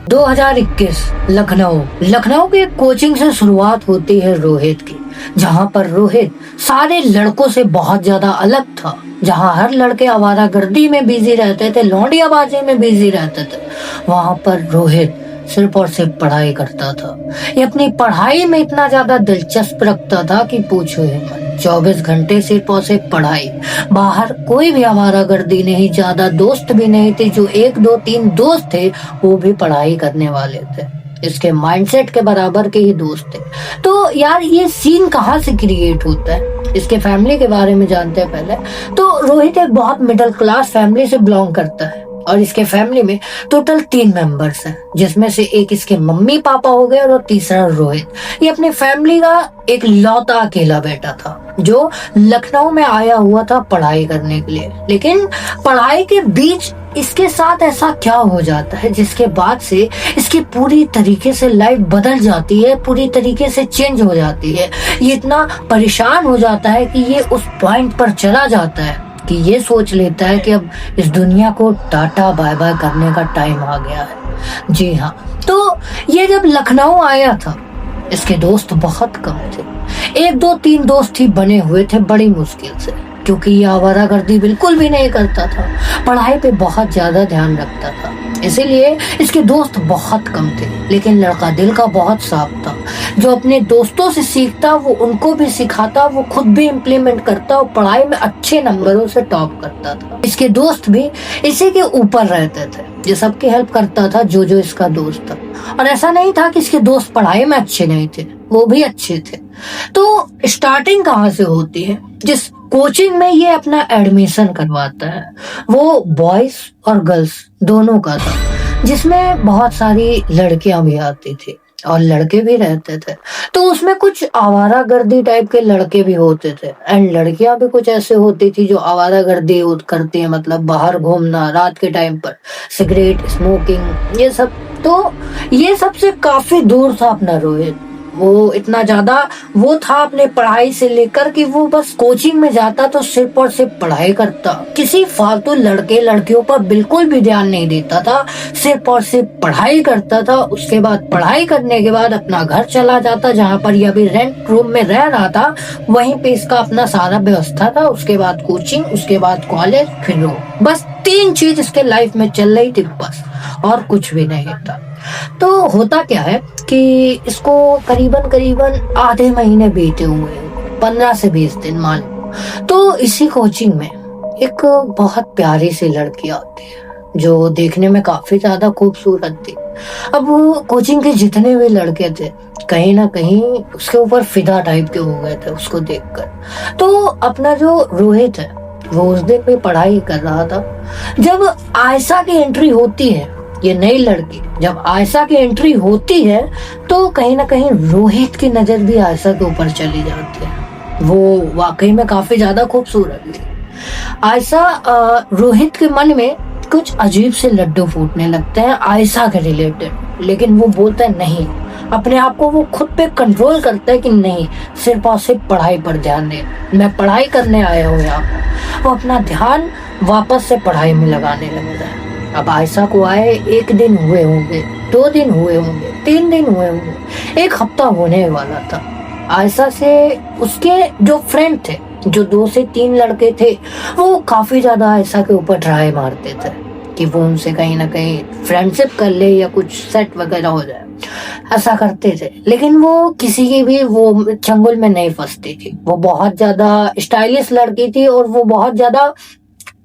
2021 लखनऊ लखनऊ के कोचिंग से शुरुआत होती है रोहित की, जहां पर रोहित सारे लड़कों से बहुत ज्यादा अलग था। जहां हर लड़के आवारागर्दी में बिजी रहते थे, लौंडियाबाजी में बिजी रहते थे, वहां पर रोहित सिर्फ और सिर्फ पढ़ाई करता था। ये अपनी पढ़ाई में इतना ज्यादा दिलचस्प रखता था कि पूछो ही मत। 24 घंटे सिर्फ और सिर्फ पढ़ाई। बाहर कोई भी आवारागर्दी नहीं, ज्यादा दोस्त भी नहीं थे। जो 1 2 3 दोस्त थे वो भी पढ़ाई करने वाले थे। इसके माइंडसेट के बराबर के ही दोस्त थे। तो यार ये सीन कहाँ से क्रिएट होता है, इसके फैमिली के बारे में जानते हैं पहले। तो रोहित एक बहुत मिडिल क्लास फैमिली से बिलोंग करता है और इसके फैमिली में टोटल 3 मेंबर्स हैं, जिसमें से एक इसके मम्मी पापा हो गए और तीसरा रोहित। ये अपनी फैमिली का एक लौता अकेला बेटा था जो लखनऊ में आया हुआ था पढ़ाई करने के लिए। लेकिन पढ़ाई के बीच इसके साथ ऐसा क्या हो जाता है जिसके बाद से इसकी पूरी तरीके से लाइफ बदल जाती है, पूरी तरीके से चेंज हो जाती है। ये इतना परेशान हो जाता है कि ये उस पॉइंट पर चला जाता है कि ये सोच लेता है कि अब इस दुनिया को टाटा बाय बाय करने का टाइम आ गया है। जी हाँ, तो ये जब लखनऊ आया था इसके दोस्त बहुत कम थे। 1 2 3 दोस्त ही बने हुए थे बड़ी मुश्किल से, क्योंकि ये आवारागर्दी बिल्कुल भी नहीं करता था, पढ़ाई पे बहुत ज्यादा ध्यान रखता था। इसीलिए इसके दोस्त बहुत कम थे। लेकिन लड़का दिल का बहुत साफ था, जो अपने दोस्तों से सीखता वो उनको भी सिखाता, वो खुद भी इम्प्लीमेंट करता और पढ़ाई में अच्छे नंबरों से टॉप करता था। इसके दोस्त भी इसी के ऊपर रहते थे, ये सबकी हेल्प करता था जो जो इसका दोस्त था। और ऐसा नहीं था कि इसके दोस्त पढ़ाई में अच्छे नहीं थे, वो भी अच्छे थे। तो स्टार्टिंग कहाँ से होती है, जिस कोचिंग में ये अपना एडमिशन करवाता है वो बॉयज और गर्ल्स दोनों का था, जिसमें बहुत सारी लड़कियां भी आती थी और लड़के भी रहते थे। तो उसमें कुछ आवारागर्दी टाइप के लड़के भी होते थे एंड लड़कियां भी कुछ ऐसे होती थी जो आवारागर्दी करती है, मतलब बाहर घूमना रात के टाइम पर, सिगरेट स्मोकिंग, ये सब। तो ये सबसे काफी दूर था अपना रोहित। वो इतना ज्यादा वो था अपने पढ़ाई से लेकर कि वो बस कोचिंग में जाता तो सिर्फ और सिर्फ पढ़ाई करता, किसी फालतू लड़के लड़कियों पर बिल्कुल भी ध्यान नहीं देता था, सिर्फ और सिर्फ पढ़ाई करता था। उसके बाद पढ़ाई करने के बाद अपना घर चला जाता, जहाँ पर ये अभी रेंट रूम में रह रहा था, वहीं पे इसका अपना सारा व्यवस्था था। उसके बाद कोचिंग, उसके बाद कॉलेज, फिर वो बस 3 चीज इसके लाइफ में चल रही थी बस, और कुछ भी नहीं था। तो होता क्या है कि इसको करीबन करीबन आधे महीने बीते हुए, 15 से 20 दिन मान लो। तो इसी कोचिंग में एक बहुत प्यारी सी लड़की आती है जो देखने में काफी ज्यादा खूबसूरत थी। अब कोचिंग के जितने भी लड़के थे कहीं ना कहीं उसके ऊपर फिदा टाइप के हो गए थे उसको देखकर। तो अपना जो रोहित है वो उस दिन भी पढ़ाई कर रहा था। जब आयशा की एंट्री होती है, ये नई लड़की, जब आयशा की एंट्री होती है तो कहीं ना कहीं रोहित की नजर भी आयशा के ऊपर चली जाती है। वो वाकई में काफी ज्यादा खूबसूरत थी। आयशा रोहित के मन में कुछ अजीब से लड्डू फूटने लगते हैं आयशा के रिलेटेड, लेकिन वो बोलता है नहीं। अपने आप को वो खुद पे कंट्रोल करता है कि नहीं, सिर्फ और सिर्फ पढ़ाई पर ध्यान दे, मैं पढ़ाई करने आया हूँ यहाँ पर। वो अपना ध्यान वापस से पढ़ाई में लगाने लगता है। अब आयशा को आए 1 दिन हुए होंगे, 2 दिन हुए होंगे, 3 दिन हुए होंगे, 1 हफ्ता होने वाला था। आयशा से उसके जो फ्रेंड थे, जो 2 से 3 लड़के थे, वो काफी ज्यादा आयशा के ऊपर ट्राई मारते थे कि वो उनसे कहीं ना कहीं फ्रेंडशिप कर ले या कुछ सेट वगैरह हो जाए, ऐसा करते थे। लेकिन वो किसी की भी वो चंगुल में नहीं फंसती थी। वो बहुत ज्यादा स्टाइलिश लड़की थी और वो बहुत ज्यादा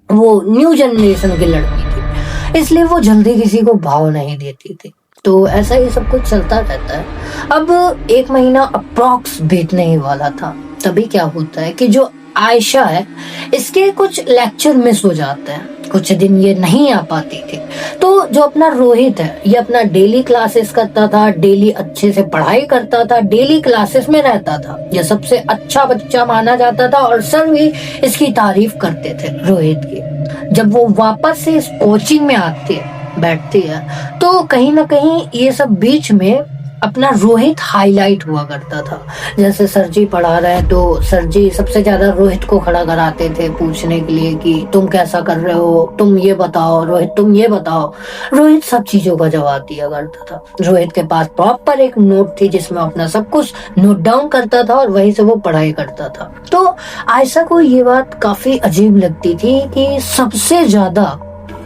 वो न्यू जनरेशन की लड़की थी, इसलिए वो जल्दी किसी को भाव नहीं देती थी। तो ऐसा ही सब कुछ चलता रहता है। अब 1 महीना अप्रॉक्स बीतने ही वाला था, तभी क्या होता है कि जो आयशा है इसके कुछ लेक्चर मिस हो जाते हैं, कुछ दिन ये नहीं आ पाती थी। तो जो अपना रोहित है ये अपना डेली क्लासेस करता था, डेली अच्छे से पढ़ाई करता था, डेली क्लासेस में रहता था, ये सबसे अच्छा बच्चा माना जाता था और सर भी इसकी तारीफ करते थे रोहित की। जब वो वापस से इस कोचिंग में आती है, बैठती है, तो कहीं ना कहीं ये सब बीच में अपना रोहित हाईलाइट हुआ करता था। जैसे सर जी पढ़ा रहे हैं तो सर जी सबसे ज्यादा रोहित को खड़ा कराते थे पूछने के लिए कि तुम कैसा कर रहे हो, तुम ये बताओ रोहित, तुम ये बताओ। रोहित सब चीजों का जवाब दिया करता था। रोहित के पास प्रॉपर एक नोट थी जिसमें अपना सब कुछ नोट डाउन करता था और वहीं से वो पढ़ाई करता था। तो आयशा को ये बात काफी अजीब लगती थी कि सबसे ज्यादा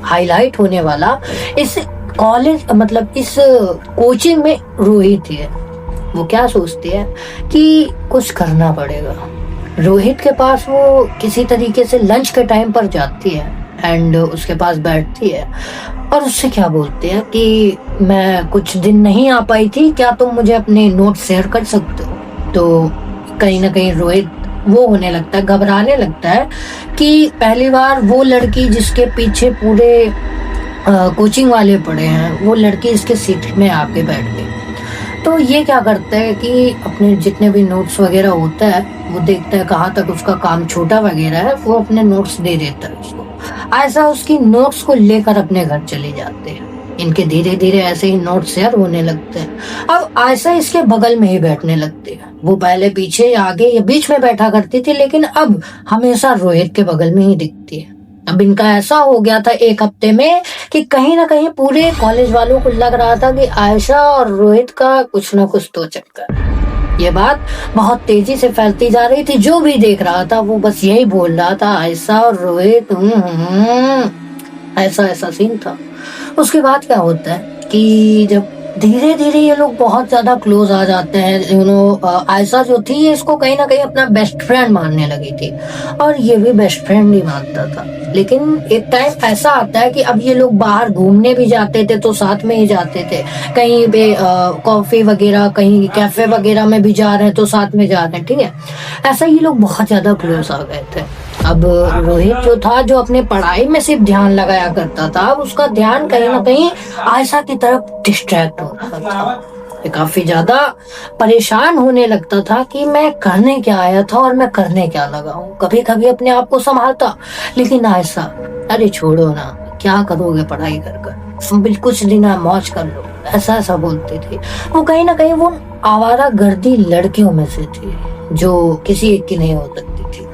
हाईलाइट होने वाला इस कॉलेज मतलब इस कोचिंग में रोहित है। वो क्या सोचती है कि कुछ करना पड़ेगा। रोहित के पास वो किसी तरीके से लंच के टाइम पर जाती है एंड उसके पास बैठती है और उससे क्या बोलती है कि मैं कुछ दिन नहीं आ पाई थी, क्या तुम मुझे अपने नोट शेयर कर सकते हो। तो कहीं ना कहीं रोहित वो होने लगता है, घबराने लगता है कि पहली बार वो लड़की जिसके पीछे पूरे कोचिंग वाले पड़े हैं वो लड़की इसके सीट में आके बैठ गई। तो ये क्या करता है कि अपने जितने भी नोट्स वगैरह होता है वो देखता है कहाँ तक उसका काम छोटा वगैरह है, वो अपने नोट्स दे देता है उसको। ऐसा उसकी नोट्स को लेकर अपने घर चले जाते हैं। इनके धीरे धीरे ऐसे ही नोट शेयर होने लगते हैं। अब आयशा इसके बगल में ही बैठने लगती है। वो पहले पीछे आगे या बीच में बैठा करती थी लेकिन अब हमेशा रोहित के बगल में ही दिखती है। अब इनका ऐसा हो गया था एक हफ्ते में कि कहीं ना कहीं पूरे कॉलेज वालों को लग रहा था कि आयशा और रोहित का कुछ ना कुछ तो चक्कर है। ये बात बहुत तेजी से फैलती जा रही थी। जो भी देख रहा था वो बस यही बोल रहा था, आयशा और रोहित। ऐसा ऐसा सीन था। उसके बाद क्या होता है कि जब धीरे धीरे ये लोग बहुत ज्यादा क्लोज आ जाते हैं। आयशा जो थी ये इसको कहीं ना कहीं अपना बेस्ट फ्रेंड मानने लगी थी और ये भी बेस्ट फ्रेंड ही मानता था। लेकिन एक टाइम ऐसा आता है कि अब ये लोग बाहर घूमने भी जाते थे तो साथ में ही जाते थे। कहीं पे कॉफी वगैरह, कहीं कैफे वगैरह में भी जा रहे हैं तो साथ में जा रहे हैं, ठीक है। ऐसा ये लोग बहुत ज्यादा क्लोज आ गए थे। अब रोहित जो था, जो अपने पढ़ाई में सिर्फ ध्यान लगाया करता था, अब उसका ध्यान कहीं ना कहीं आयशा की तरफ डिस्ट्रैक्ट हो रहा था। काफी ज्यादा परेशान होने लगता था कि मैं करने क्या आया था और मैं करने क्या लगा हूँ। कभी कभी अपने आप को संभालता, लेकिन आयशा, अरे छोड़ो ना, क्या करोगे पढ़ाई कर कर, कुछ दिन मौज कर लो, ऐसा ऐसा बोलती थी। वो कहीं ना कहीं वो आवारा गर्दी लड़कियों में से थी जो किसी एक की नहीं हो सकती थी।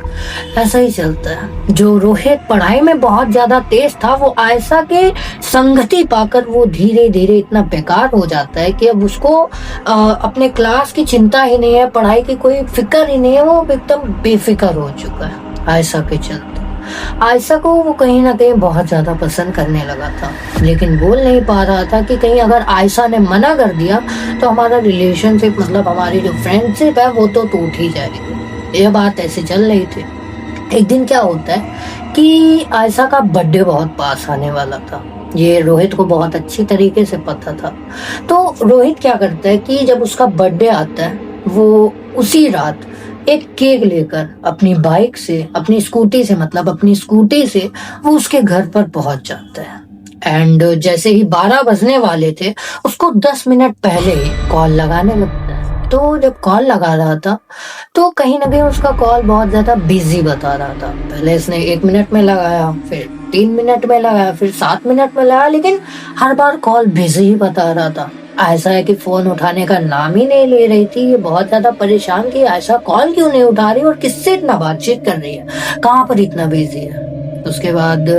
ऐसा ही चलता है। जो रोहित पढ़ाई में बहुत ज्यादा तेज था वो आयशा के संगति पाकर वो धीरे धीरे इतना बेकार हो जाता है कि अब उसको अपने क्लास की चिंता ही नहीं है, पढ़ाई की कोई फिक्र ही नहीं है। वो एकदम बेफिक्र हो चुका है आयशा के चलते। आयशा को वो कहीं ना कहीं बहुत ज्यादा पसंद करने लगा था, लेकिन बोल नहीं पा रहा था कि कहीं अगर आयशा ने मना कर दिया तो हमारा रिलेशनशिप, मतलब हमारी जो फ्रेंडशिप है वो तो टूट ही जाएगी। ये बात ऐसे चल रही थी। एक दिन क्या होता है कि आयशा का बर्थडे बहुत पास आने वाला था। ये रोहित को बहुत अच्छी तरीके से पता था। तो रोहित क्या करता है कि जब उसका बर्थडे आता है वो उसी रात एक केक लेकर अपनी बाइक से, अपनी स्कूटी से, मतलब अपनी स्कूटी से वो उसके घर पर पहुंच जाता है। एंड जैसे ही 12 बजने वाले थे उसको 10 मिनट पहले ही कॉल लगाने लगता है। तो जब कॉल लगा रहा था तो कहीं ना कहीं उसका कॉल बहुत ज्यादा बिजी बता रहा था। पहले इसने 1 मिनट में लगाया, फिर 3 मिनट में लगाया, फिर 7 मिनट में लगाया, लेकिन हर बार कॉल बिजी ही बता रहा था। ऐसा है कि फोन उठाने का नाम ही नहीं ले रही थी। ये बहुत ज्यादा परेशान कि ऐसा कॉल क्यों नहीं उठा रही और किससे इतना बातचीत कर रही है, कहाँ पर इतना बिजी है। उसके बाद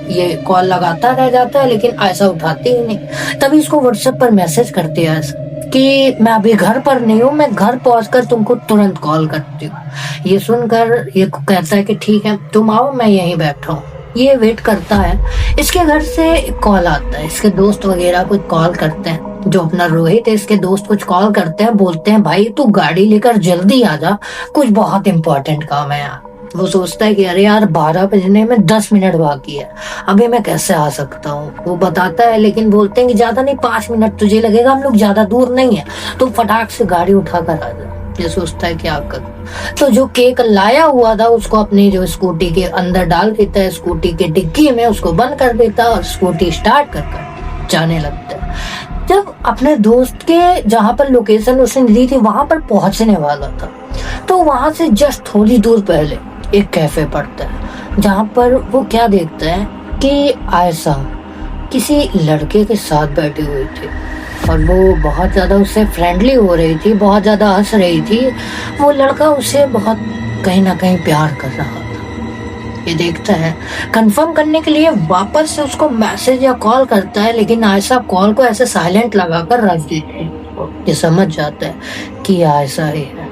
ये कॉल लगाता रह जाता है लेकिन आयशा उठाती ही नहीं। तभी इसको व्हाट्सएप पर मैसेज करती है कि मैं अभी घर पर नहीं हूँ, मैं घर पहुंचकर तुमको तुरंत कॉल करती हूँ। ये सुनकर ये कहता है कि ठीक है तुम आओ, मैं यहीं बैठा हूँ। ये वेट करता है। इसके घर से कॉल आता है, इसके दोस्त वगैरह कुछ कॉल करते हैं। जो अपना रोहित है इसके दोस्त कुछ कॉल करते हैं, बोलते हैं भाई तू गाड़ी लेकर जल्दी आ जा, कुछ बहुत इंपॉर्टेंट काम है यार। वो सोचता है कि अरे यार 12 बजने में 10 मिनट बाकी है, अभी मैं कैसे आ सकता हूँ। वो बताता है लेकिन बोलते हैं कि ज्यादा नहीं 5 मिनट तुझे लगेगा, हम लोग ज्यादा दूर नहीं है, तो फटाक से गाड़ी उठा कर आ जा। ये सोचता है क्या कर। तो जो केक लाया हुआ था उसको अपनी जो स्कूटी के अंदर डाल देता है, स्कूटी के डिक्की में उसको बंद कर देता है और स्कूटी स्टार्ट कर जाने लगता है। जब अपने दोस्त के जहाँ पर लोकेशन उसने दी थी वहां पर पहुंचने वाला था तो वहां से जस्ट थोड़ी दूर पहले एक कैफे पड़ता है जहाँ पर वो क्या देखता है कि आयशा किसी लड़के के साथ बैठी हुई थी। और वो बहुत ज्यादा उससे फ्रेंडली हो रही थी, बहुत ज्यादा हंस रही थी। वो लड़का उसे बहुत कहीं ना कहीं प्यार कर रहा था। ये देखता है, कंफर्म करने के लिए वापस से उसको मैसेज या कॉल करता है, लेकिन आयशा कॉल को ऐसे साइलेंट लगाकर रख देती है। ये समझ जाता है कि आयशा ही है।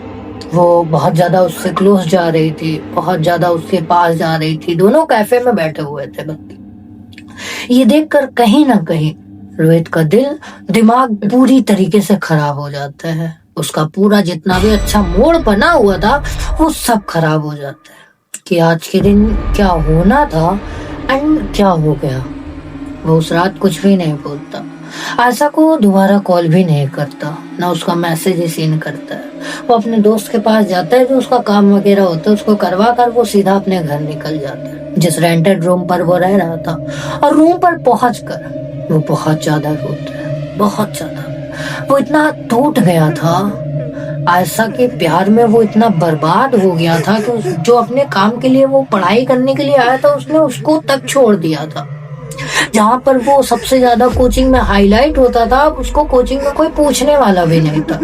वो बहुत ज्यादा उससे क्लोज जा रही थी, बहुत ज्यादा उसके पास जा रही थी। दोनों कैफे में बैठे हुए थे बस। ये देखकर कहीं ना कहीं रोहित का दिमाग पूरी तरीके से खराब हो जाता है। उसका पूरा जितना भी अच्छा मूड बना हुआ था वो सब खराब हो जाता है कि आज के दिन क्या होना था एंड क्या हो गया। वो उस रात कुछ भी नहीं बोलता, आयशा को दोबारा कॉल भी नहीं करता, ना उसका मैसेज ही सीन करता है। वो अपने दोस्त के पास जाता है, जो उसका काम वगैरह होता है उसको करवा कर वो सीधा अपने घर निकल जाता है, जिस रेंटेड रूम पर वो रह रहा था। और रूम पर पहुंचकर वो बहुत ज्यादा रोता है, बहुत ज्यादा। वो इतना टूट गया था आयशा के प्यार में, वो इतना बर्बाद हो गया था कि जो अपने काम के लिए वो पढ़ाई करने के लिए आया था उसने उसको तक छोड़ दिया था। जहाँ पर वो सबसे ज्यादा कोचिंग में हाईलाइट होता था, अब उसको कोचिंग में कोई पूछने वाला भी नहीं था।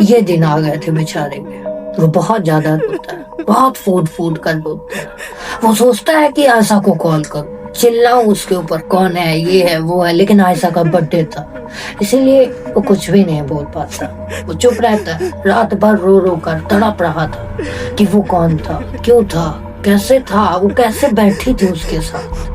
ये दिन आ गए थे बेचारे के। वो बहुत ज्यादा रोता है, बहुत फूट फूट कर रोता है। वो सोचता है कि आयशा को कॉल करूं, चिल्लाऊं उसके ऊपर, कौन है, ये है वो है, लेकिन आयशा का बर्थडे था इसीलिए वो कुछ भी नहीं बोल पाता। वो चुप रहता है, रात भर रो रो कर तड़प रहा था कि वो कौन था, क्यों था, कैसे था, वो कैसे बैठी थी उसके साथ।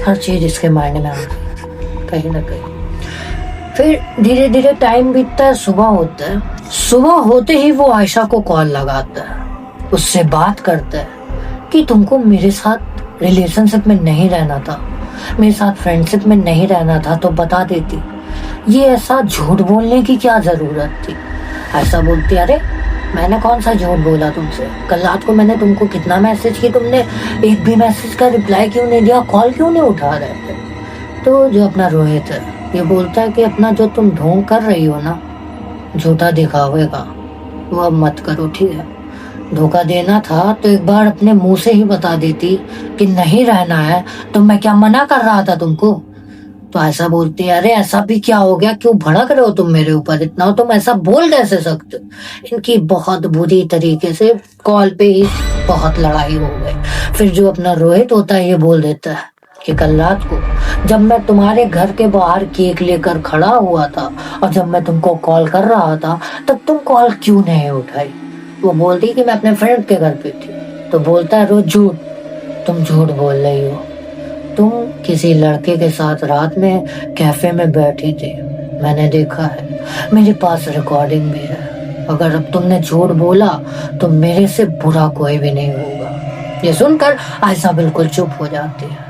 हर चीज इसके माइंड में आ गई कहीं ना कहीं। फिर धीरे धीरे टाइम बीतता है, सुबह होता है। सुबह होते ही वो आयशा को कॉल लगाता है, उससे बात करता है कि तुमको मेरे साथ रिलेशनशिप में नहीं रहना था, मेरे साथ फ्रेंडशिप में नहीं रहना था तो बता देती, ये ऐसा झूठ बोलने की क्या जरूरत थी। आयशा बोलती, अरे मैंने कौन सा झूठ बोला तुमसे, कल रात को मैंने तुमको कितना मैसेज किया, तुमने एक भी मैसेज का रिप्लाई क्यों नहीं दिया, कॉल क्यों नहीं उठा रहे थे। तो जो अपना रोहित है ये बोलता है कि अपना जो तुम ढोंग कर रही हो ना, झूठा दिखावे का, वो अब मत करो, ठीक है। धोखा देना था तो एक बार अपने मुंह से ही बता देती कि नहीं रहना है, तो मैं क्या मना कर रहा था तुमको। तो ऐसा बोलती है, अरे ऐसा भी क्या हो गया, क्यों भड़क रहे हो तुम मेरे ऊपर इतना, तुम ऐसा बोल कैसे सकते हो। इनकी बहुत बुरी तरीके से कॉल पे ही बहुत लड़ाई हो गई। फिर जो अपना रोहित होता है ये बोल देता है कि कल रात को जब मैं तुम्हारे घर के बाहर केक लेकर खड़ा हुआ था और जब मैं तुमको कॉल कर रहा था तब तुम कॉल क्यों नहीं उठाई। वो बोलती कि मैं अपने फ्रेंड के घर पे थी। तो बोलता है, रोज झूठ, तुम झूठ बोल रही हो, तुम किसी लड़के के साथ रात में कैफे में बैठी थी, मैंने देखा है, मेरे पास रिकॉर्डिंग भी है। अगर अब तुमने झूठ बोला तो मेरे से बुरा कोई भी नहीं होगा। ये सुनकर आयशा बिल्कुल चुप हो जाती है।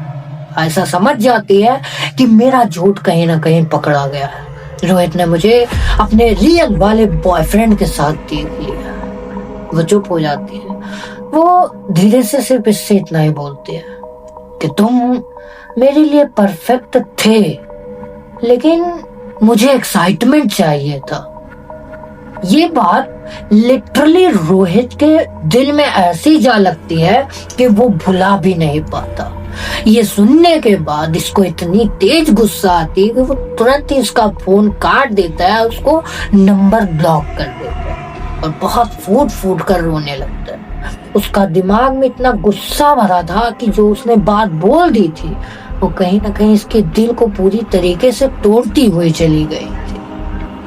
आयशा समझ जाती है कि मेरा झूठ कहीं ना कहीं पकड़ा गया है, रोहित ने मुझे अपने रियल वाले बॉयफ्रेंड के साथ देख लिया। वो चुप हो जाती है। वो धीरे से सिर्फ इससे इतना ही बोलती है कि तुम मेरे लिए परफेक्ट थे, लेकिन मुझे एक्साइटमेंट चाहिए था। ये बात लिटरली रोहित के दिल में ऐसी जा लगती है कि वो भुला भी नहीं पाता। ये सुनने के बाद इसको इतनी तेज गुस्सा आती है कि वो तुरंत ही उसका फोन काट देता है, उसको नंबर ब्लॉक कर देता है और बहुत फूट फूट कर रोने लगता है। उसका दिमाग में इतना गुस्सा भरा था कि जो उसने बात बोल दी थी वो कहीं ना कहीं इसके दिल को पूरी तरीके से तोड़ती हुई चली गई थी।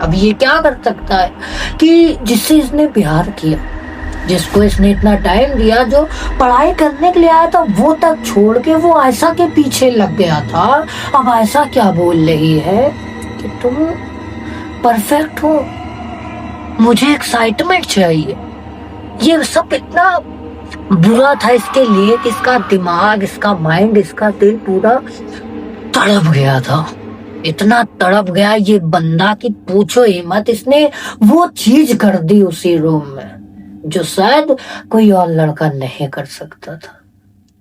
अब ये क्या कर सकता है कि जिससे इसने प्यार किया, जिसको इसने इतना टाइम दिया, जो पढ़ाई करने के लिए आया था वो तक छोड़ के वो आयशा के पीछे लग गया था। अब आयशा क्या बोल रही है कि तुम परफेक्ट हो, मुझे एक्साइटमेंट चाहिए। ये सब इतना बुरा था इसके लिए कि इसका दिमाग, इसका माइंड, इसका दिल पूरा तड़प गया था। इतना तड़प गया ये बंदा कि पूछो ही मत। इसने वो चीज कर दी उसी रूम में जो शायद कोई और लड़का नहीं कर सकता था।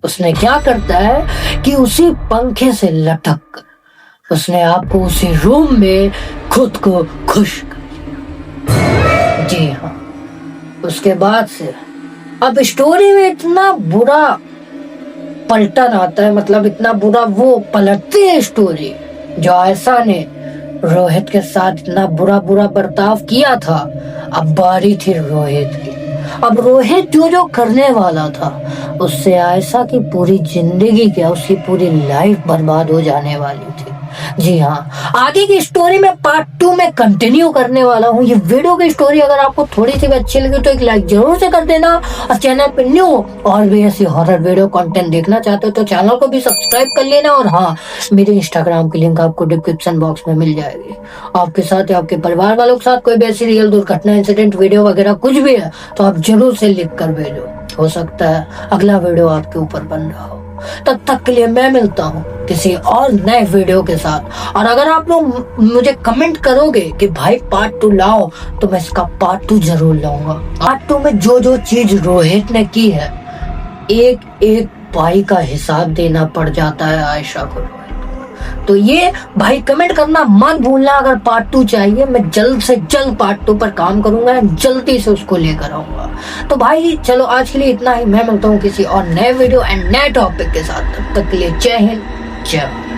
उसने क्या करता है कि उसी पंखे से लटक कर उसने आपको उसी रूम में खुद को खुश कर दिया। जी हाँ, उसके बाद से अब स्टोरी में इतना बुरा पलटन आता है, मतलब इतना बुरा वो पलटती है स्टोरी, जो आयशा ने रोहित के साथ इतना बुरा बुरा बर्ताव किया था, अब बारी थी रोहित की। अब रोहित जो जो करने वाला था उससे आयशा की पूरी जिंदगी क्या, उसकी पूरी लाइफ बर्बाद हो जाने वाली थी। जी हाँ, आगे की स्टोरी में पार्ट 2 में कंटिन्यू करने वाला हूँ। ये वीडियो की स्टोरी अगर आपको थोड़ी सी भी अच्छी लगी तो एक लाइक जरूर से कर देना, और चैनल पे न्यू और भी ऐसी हॉरर वीडियो कंटेंट देखना चाहते हो तो चैनल को भी सब्सक्राइब कर लेना। और हाँ, मेरे इंस्टाग्राम की लिंक आपको डिस्क्रिप्शन बॉक्स में मिल जाएगी। आपके साथ या आपके परिवार वालों के साथ कोई भी ऐसी रियल दुर्घटना, इंसिडेंट, वीडियो वगैरह कुछ भी है तो आप जरूर से लिख कर भेजो। हो सकता है अगला वीडियो आपके ऊपर बन रहा हो। तब तक के लिए मैं मिलता हूँ किसी और नए वीडियो के साथ। और अगर आप लोग मुझे कमेंट करोगे कि भाई पार्ट 2 लाओ तो मैं इसका पार्ट 2 जरूर लाऊंगा। पार्ट 2 में जो जो चीज रोहित ने की है, एक एक भाई का हिसाब देना पड़ जाता है आयशा को। तो ये भाई कमेंट करना मत भूलना। अगर पार्ट 2 चाहिए, मैं जल्द से जल्द पार्ट 2 पर काम करूंगा, जल्दी से उसको लेकर आऊंगा। तो भाई चलो आज के लिए इतना ही। मैं मिलता हूँ किसी और नए वीडियो एंड नए टॉपिक के साथ। तब तक के लिए जय हिंद, जय भारत।